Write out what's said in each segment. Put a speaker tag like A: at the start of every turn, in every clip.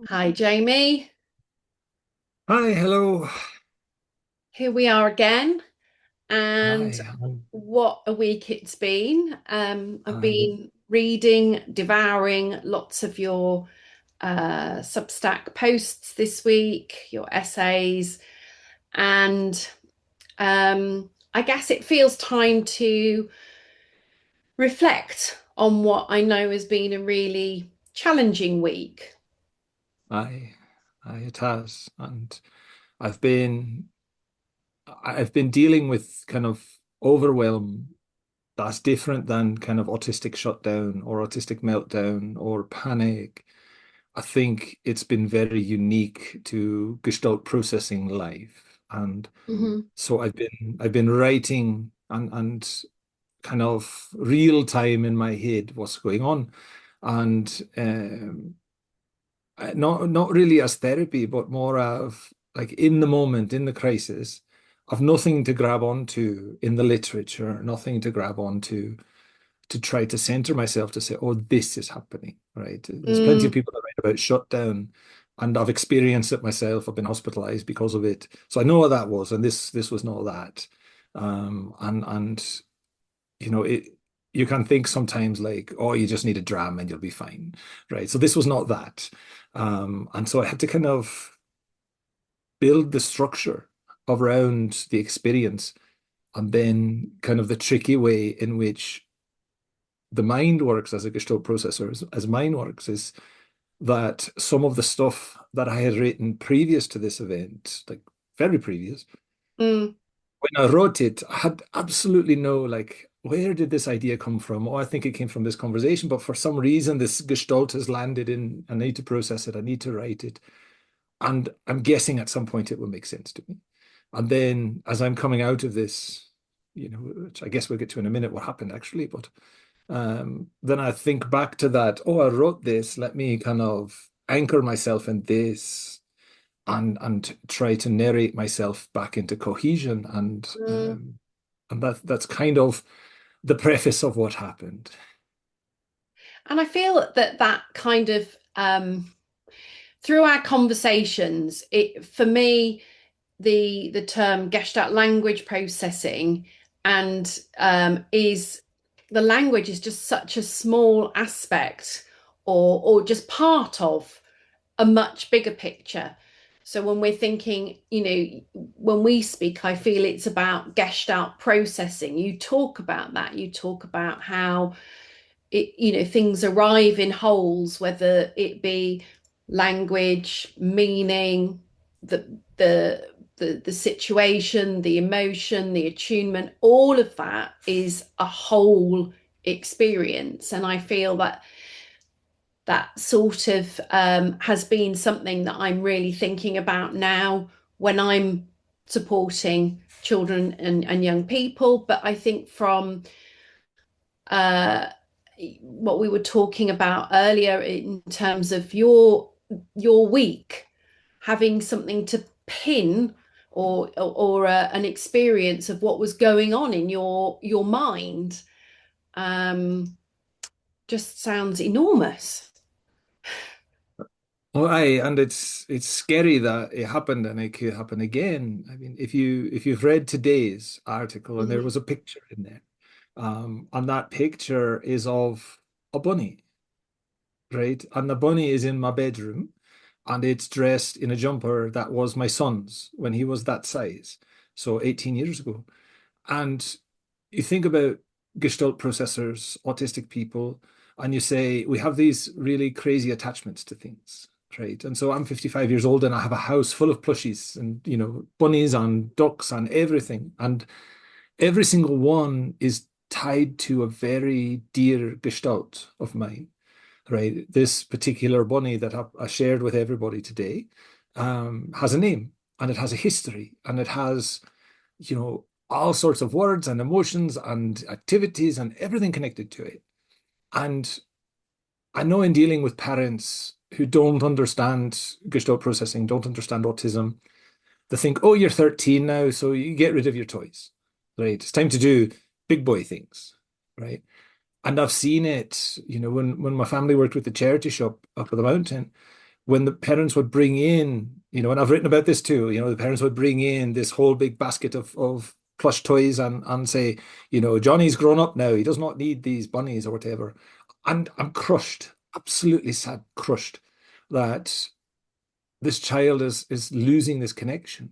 A: Hi, Jamie.
B: Hi, hello.
A: Here we are again. And
B: Hi,
A: what a week it's been. I've
B: hi.
A: been reading, devouring lots of your Substack posts this week, your essays, and I guess it feels time to reflect on what I know has been a really challenging week.
B: Hi, hi, it has. And I've been I've been dealing with kind of overwhelm that's different than kind of autistic shutdown or autistic meltdown or panic. I think it's been very unique to gestalt processing life. And
A: Mhm.
B: so I've been writing and kind of real time in my head what's going on. And not really as therapy, but more of like in the moment, in the crisis, I've nothing to grab onto in the literature, nothing to grab onto to try to center myself to say, oh, this is happening, right? There's plenty of
A: Mm,
B: people that write about shutdown, and I've experienced it myself. I've been hospitalized because of it, so I know what that was, and this was not that. And it you can think sometimes like, oh, you just need a dram and you'll be fine, right? So this was not that. And so I had to kind of build the structure around the experience and then kind of the tricky way in which the mind works as a Gestalt processor, as mine works, is that some of the stuff that I had written previous to this event, like very previous,
A: mm,
B: when I wrote it, I had absolutely no like, where did this idea come from? Oh, I think it came from this conversation, but for some reason, this gestalt has landed in. I need to process it. I need to write it, and I'm guessing at some point it will make sense to me. And then, as I'm coming out of this, which I guess we'll get to in a minute, what happened actually, but then I think back to that. Oh, I wrote this. Let me kind of anchor myself in this and try to narrate myself back into cohesion
A: mm.
B: and that's kind of the preface of what happened.
A: And I feel that that kind of through our conversations, it for me the term Gestalt language processing and is the language is just such a small aspect or just part of a much bigger picture. So when we're thinking, when we speak, I feel it's about Gestalt processing. You talk about that. You talk about how things arrive in wholes, whether it be language, meaning, the the situation, the emotion, the attunement, all of that is a whole experience. And I feel that that sort of has been something that I'm really thinking about now when I'm supporting children and young people. But I think from uh, what we were talking about earlier in terms of your week, having something to pin or an experience of what was going on in your mind, um, just sounds enormous.
B: Well, aye, and it's scary that it happened and it could happen again. I mean, if you've read today's article and there
A: Mhm.
B: was a picture in there, and that picture is of a bunny, right? And the bunny is in my bedroom and it's dressed in a jumper that was my son's when he was that size, so 18 years ago. And you think about Gestalt processors, autistic people, and you say, we have these really crazy attachments to things, right? And so I'm 55 years old and I have a house full of plushies and, bunnies and ducks and everything. And every single one is tied to a very dear Gestalt of mine, right? This particular bunny that I shared with everybody today has a name and it has a history and it has, all sorts of words and emotions and activities and everything connected to it. And I know in dealing with parents who don't understand Gestalt processing, don't understand autism, they think, oh, you're 13 now, so you get rid of your toys, right? It's time to do big boy things, right? And I've seen it, when my family worked with the charity shop up at the mountain. when the parents would bring in, and I've written about this too, the parents would bring in this whole big basket of plush toys and say, Johnny's grown up now. He does not need these bunnies or whatever. And I'm crushed, absolutely sad, crushed that this child is losing this connection,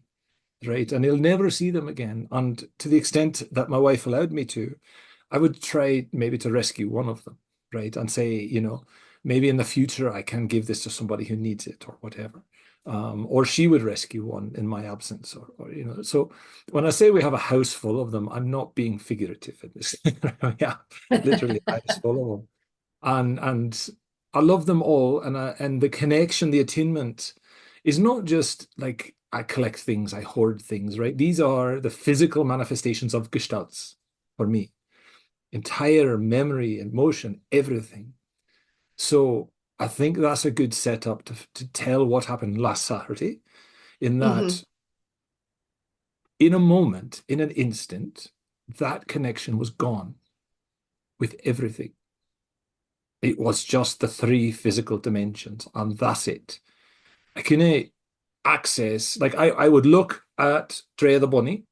B: right? And he'll never see them again. And to the extent that my wife allowed me to, I would try maybe to rescue one of them, right? And say, maybe in the future I can give this to somebody who needs it or whatever. Or she would rescue one in my absence, or. So when I say we have a house full of them, I'm not being figurative in this. Yeah, literally a house full of them. And I love them all, and the connection, the attunement is not just like I collect things, I hoard things, right? These are the physical manifestations of gestalts for me. Entire memory, emotion, everything. So I think that's a good setup to tell what happened last Saturday, in
A: Hmm.
B: that in a moment, in an instant, that connection was gone with everything. It was just the three physical dimensions, and that's it. I couldn't access, like I would look at Dre the bunny,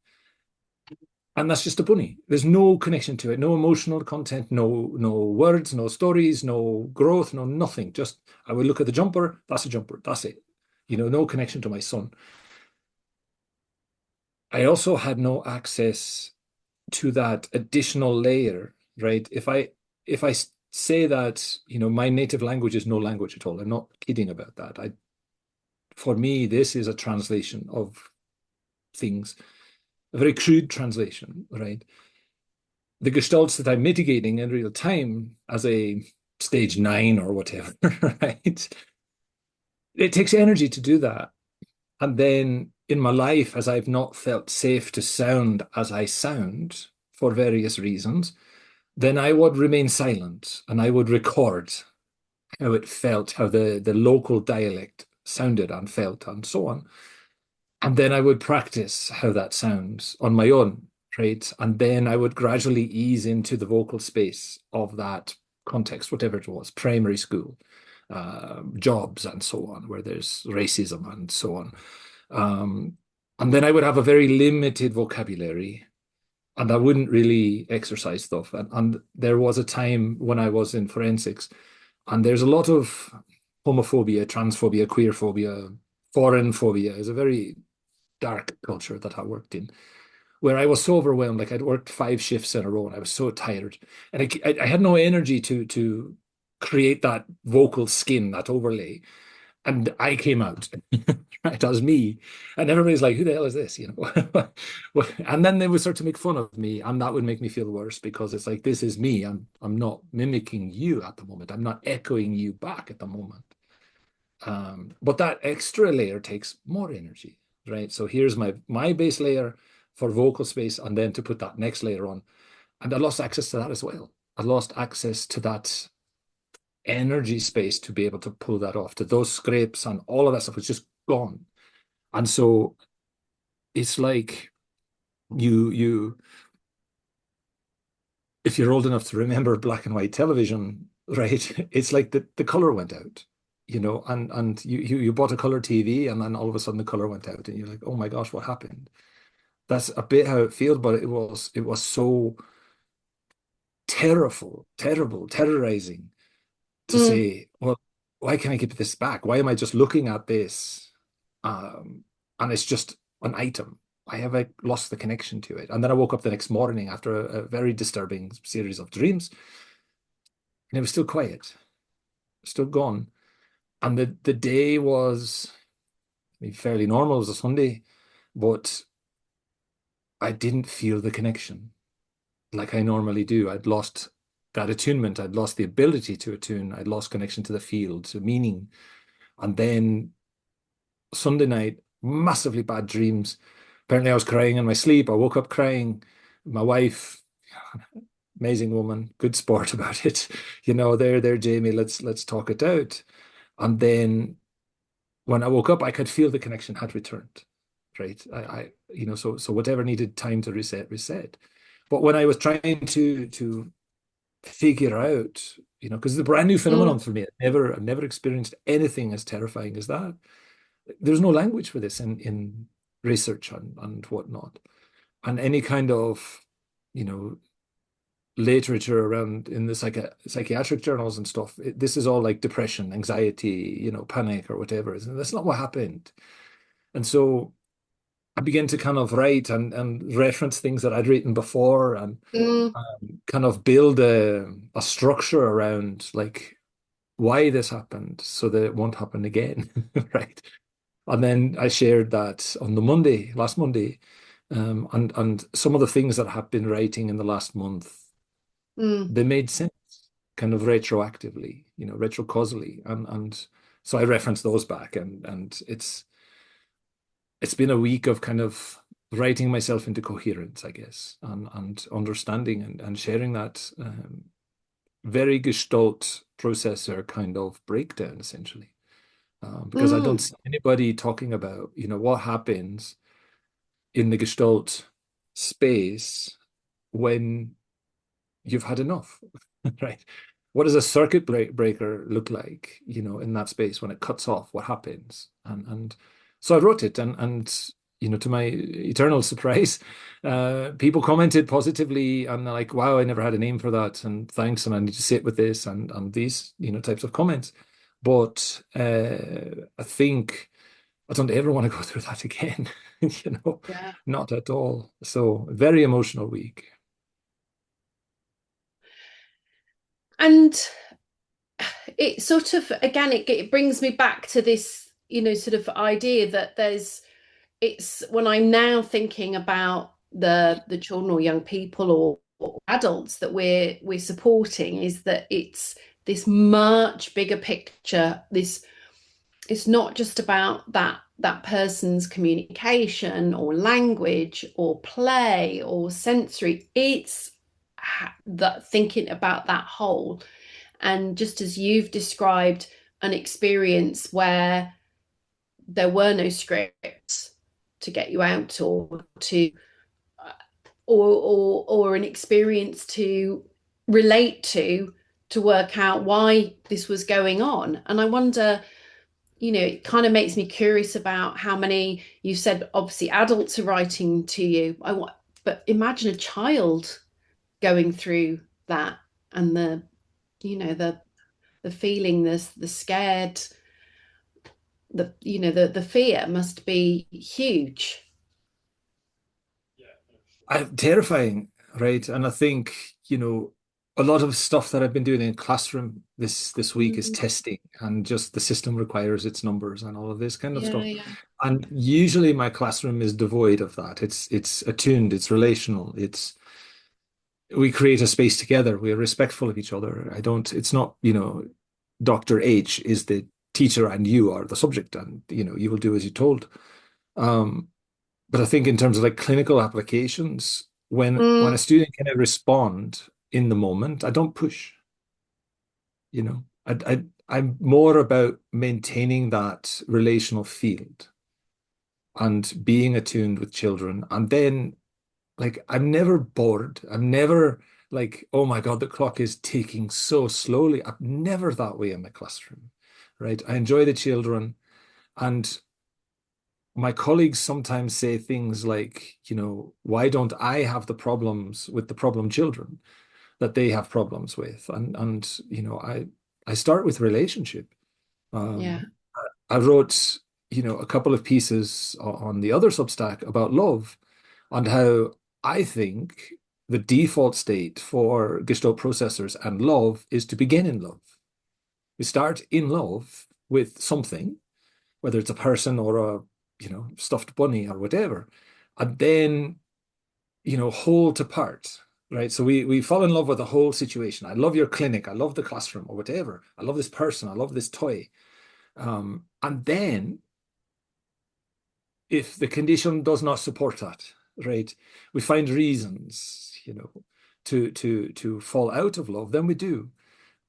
B: and that's just a bunny. There's no connection to it, no emotional content, no words, no stories, no growth, no nothing. Just I would look at the jumper, that's a jumper, that's it. No connection to my son. I also had no access to that additional layer, right? If I say that, my native language is no language at all, I'm not kidding about that. For me, this is a translation of things, a very crude translation, right? The gestalts that I'm mitigating in real time as a stage 9 or whatever, right? It takes energy to do that. And then in my life, as I've not felt safe to sound as I sound for various reasons, then I would remain silent and I would record how it felt, how the local dialect sounded and felt, and so on. And then I would practice how that sounds on my own, right? And then I would gradually ease into the vocal space of that context, whatever it was, primary school, jobs, and so on, where there's racism and so on. Um, and then I would have a very limited vocabulary, and I wouldn't really exercise stuff. And there was a time when I was in forensics, and there's a lot of homophobia, transphobia, queerphobia, foreign phobia is a very dark culture that I worked in, where I was so overwhelmed. Like I'd worked 5 shifts in a row and I was so tired. And I had no energy to create that vocal skin, that overlay. And I came out, right, as me. And everybody's like, who the hell is this? And then they would start to make fun of me, and that would make me feel worse because it's like, this is me. I'm not mimicking you at the moment. I'm not echoing you back at the moment. But that extra layer takes more energy, right? So here's my base layer for vocal space, and then to put that next layer on. And I lost access to that as well. I lost access to that energy space to be able to pull that off. To those scrapes and all of that stuff was just gone. And so it's like you if you're old enough to remember black and white television, right? It's like the color went out, and you bought a color TV, and then all of a sudden the color went out, and you're like, oh my gosh, what happened? That's a bit how it feels, but it was so terrible, terrorizing to
A: Mm.
B: say, well, why can't I get this back? Why am I just looking at this? And it's just an item. I have like lost the connection to it. And then I woke up the next morning after a very disturbing series of dreams, and it was still quiet, still gone. And the day was, I mean, fairly normal. It was a Sunday, but I didn't feel the connection like I normally do. I'd lost that attunement. I'd lost the ability to attune. I'd lost connection to the field, to meaning. And then Sunday night, massively bad dreams. Apparently, I was crying in my sleep. I woke up crying. My wife, amazing woman, good sport about it. There, Jamie, let's talk it out. And then when I woke up, I could feel the connection had returned. Right. So whatever needed time to reset, reset. But when I was trying to figure out because it's a brand new
A: mm,
B: phenomenon for me. I've never experienced anything as terrifying as that. There's no language for this in research and whatnot. And any kind of, you know, literature around in the psychiatric journals and stuff, this is all like depression, anxiety, panic or whatever. That's not what happened. And so I began to kind of write and reference things that I'd written before and
A: mm,
B: kind of build a structure around like why this happened so that it won't happen again. Right. And then I shared that on the last Monday, and some of the things that I have been writing in the last month,
A: mm,
B: they made sense kind of retroactively, retrocausally. And so I referenced those back and it's been a week of kind of writing myself into coherence, I guess, and understanding and sharing that very gestalt processor kind of breakdown, essentially. Because I don't
A: mm.
B: see anybody talking about, what happens in the gestalt space when you've had enough, right? What does a circuit breaker look like, in that space when it cuts off? What happens? And so I wrote it, and to my eternal surprise, people commented positively, and they're like, "Wow, I never had a name for that," and thanks, and I need to sit with this, and these, types of comments. But I think I don't ever want to go through that again,
A: Yeah.
B: not at all. So very emotional week.
A: And it sort of, again, it brings me back to this, sort of idea that it's when I'm now thinking about the children or young people or adults that we're supporting, is that it's this much bigger picture. It's not just about that person's communication or language or play or sensory. It's that thinking about that whole. And just as you've described an experience where there were no scripts to get you out or to or an experience to relate to work out why this was going on. And I wonder, it kind of makes me curious about how many you said obviously adults are writing to you. But imagine a child going through that and the feeling, the scared, the fear must be huge.
B: Terrifying, right? And I think, a lot of stuff that I've been doing in classroom this week is
A: Mm,
B: testing and just the system requires its numbers and all of this kind of
A: yeah,
B: stuff.
A: yeah.
B: And usually my classroom is devoid of that. It's attuned, it's relational, it's we create a space together. We are respectful of each other. It's not, Dr. H is the teacher and you are the subject and, you will do as you're told. Um, but I think in terms of like clinical applications, when
A: Mm,
B: a student can respond in the moment, I don't push, I'm more about maintaining that relational field and being attuned with children. And then like I'm never bored. I'm never like, oh my God, the clock is ticking so slowly. I'm never that way in my classroom, right? I enjoy the children. And my colleagues sometimes say things like, why don't I have the problems with the problem children that they have problems with? And I start with relationship.
A: yeah.
B: Um, I wrote, a couple of pieces on the other Substack about love and how I think the default state for Gestalt processors and love is to begin in love. We start in love with something, whether it's a person or a, stuffed bunny or whatever, and then, hold apart, right? So we fall in love with the whole situation. I love your clinic. I love the classroom or whatever. I love this person. I love this toy. And then if the condition does not support that, right, we find reasons, to fall out of love, then we do.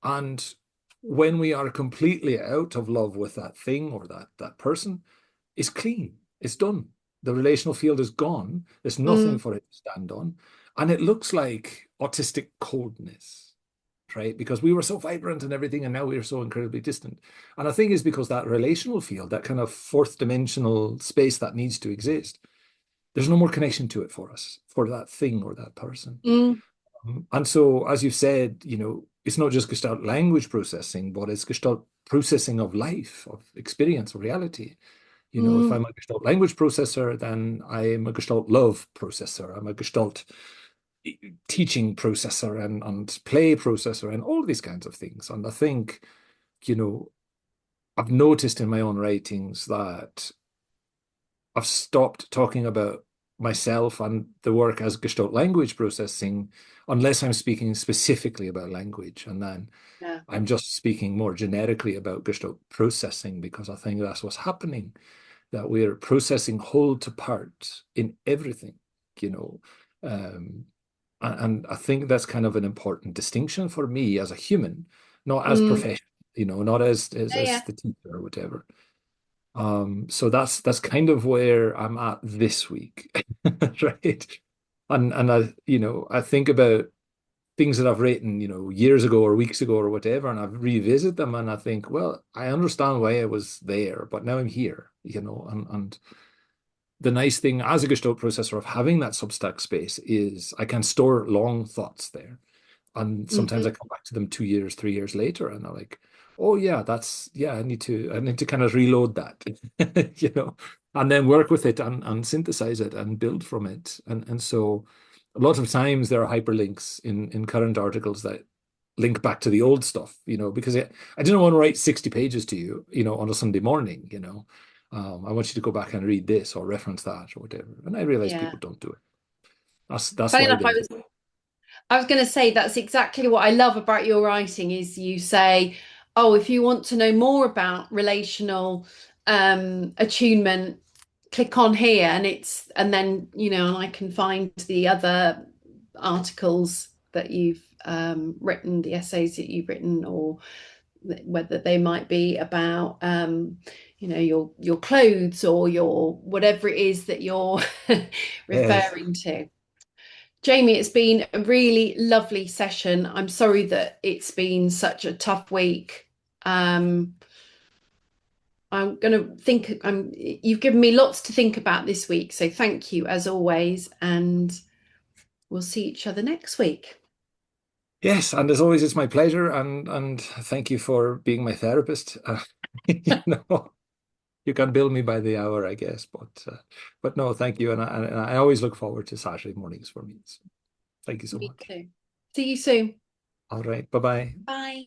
B: And when we are completely out of love with that thing or that person, it's clean. It's done. The relational field is gone. There's nothing
A: Mm,
B: for it to stand on. And it looks like autistic coldness. right? Because we were so vibrant and everything, and now we're so incredibly distant. And I think it's because that relational field, that kind of fourth dimensional space that needs to exist, there's no more connection to it for us, for that thing or that person.
A: Mm,
B: And so, as you said, it's not just Gestalt language processing, but it's Gestalt processing of life, of experience, of reality. If
A: mm,
B: I'm a Gestalt language processor, then I'm a Gestalt love processor. I'm a Gestalt teaching processor and play processor and all these kinds of things. And I think, you know, I've noticed in my own writings that I've stopped talking about myself and the work as Gestalt language processing unless I'm speaking specifically about language. And then
A: yeah.
B: I'm just speaking more generically about Gestalt processing because I think that's what's happening, that we're processing whole to part in everything, you know. Um, and I think that's kind of an important distinction for me as a human, not as
A: Mm,
B: professional, not as
A: yeah.
B: the teacher or whatever. So that's kind of where I'm at this week, right? And I think about things that I've written, years ago or weeks ago or whatever, and I've revisited them and I think, well, I understand why I was there, but now I'm here, and the nice thing as a Gestalt processor of having that Substack space is I can store long thoughts there. And sometimes I
A: Hmm.
B: come back to them 2 years, 3 years later, and I'm like, oh yeah, yeah, I need to kind of reload that, and then work with it and synthesize it and build from it. And so a lot of times there are hyperlinks in current articles that link back to the old stuff, because I didn't want to write 60 pages to you, on a Sunday morning, I want you to go back and read this or reference that or whatever. And I realize
A: Yeah.
B: people don't do it. That's
A: Funny
B: why
A: enough,
B: there's
A: I was going to say that's exactly what I love about your writing is you say, oh, if you want to know more about relational attunement, click on here and then, and I can find the other articles that you've written, the essays that you've written, or whether they might be about your clothes or your whatever it is that you're
B: yes.
A: referring to. Jamie, it's been a really lovely session. I'm sorry that it's been such a tough week. Um, I'm going to think, you've given me lots to think about this week. So thank you as always. And we'll see each other next week.
B: Yes, and as always, it's my pleasure, and thank you for being my therapist. You know, you can bill me by the hour, I guess, but no, thank you, and I always look forward to Saturday mornings for me. So thank you so
A: Me
B: much.
A: too. See you soon.
B: All right, bye bye.
A: Bye.